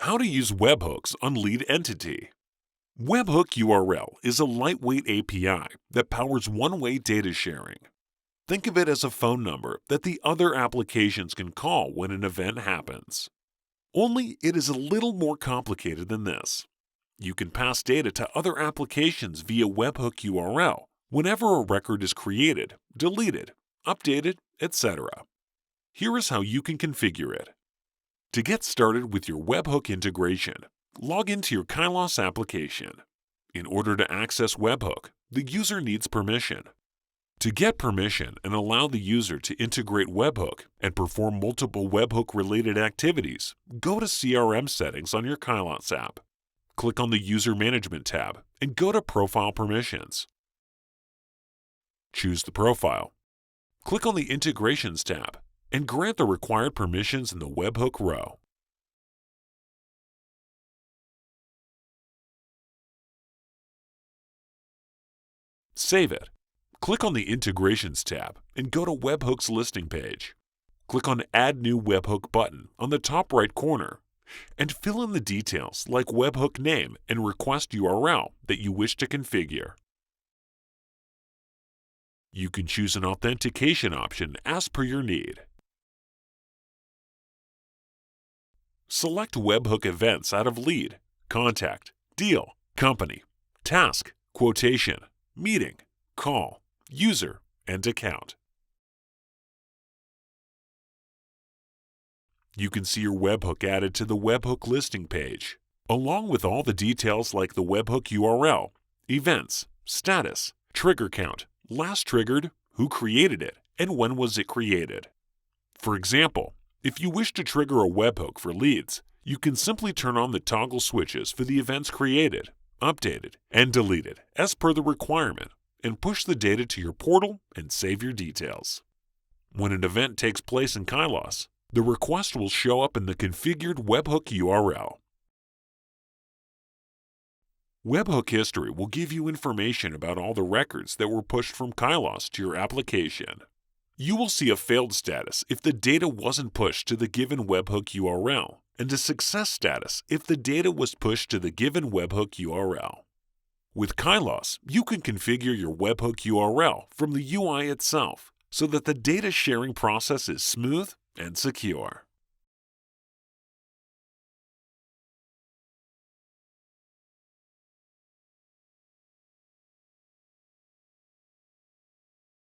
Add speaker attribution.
Speaker 1: How to use webhooks on lead entity. Webhook URL is a lightweight API that powers one-way data sharing. Think of it as a phone number that the other applications can call when an event happens. Only it is a little more complicated than this. You can pass data to other applications via Webhook URL whenever a record is created, deleted, updated, etc. Here is how you can configure it. To get started with your Webhook integration, log into your Kylas application. In order to access Webhook, the user needs permission. To get permission and allow the user to integrate Webhook and perform multiple Webhook-related activities, go to CRM settings on your Kylas app. Click on the User Management tab and go to Profile Permissions. Choose the profile. Click on the Integrations tab and grant the required permissions in the Webhook row. Save it. Click on the Integrations tab and go to Webhook's listing page. Click on Add New Webhook button on the top right corner and fill in the details like Webhook name and request URL that you wish to configure. You can choose an authentication option as per your need. Select Webhook events out of Lead, Contact, Deal, Company, Task, Quotation, Meeting, Call, User, and Account. You can see your webhook added to the Webhook listing page, along with all the details like the Webhook URL, events, status, trigger count, last triggered, who created it, and when was it created. For example, if you wish to trigger a webhook for leads, you can simply turn on the toggle switches for the events created, updated, and deleted as per the requirement, and push the data to your portal and save your details. When an event takes place in Kylas, the request will show up in the configured Webhook URL. Webhook history will give you information about all the records that were pushed from Kylas to your application. You will see a failed status if the data wasn't pushed to the given Webhook URL, and a success status if the data was pushed to the given Webhook URL. With Kylas, you can configure your Webhook URL from the UI itself so that the data sharing process is smooth and secure.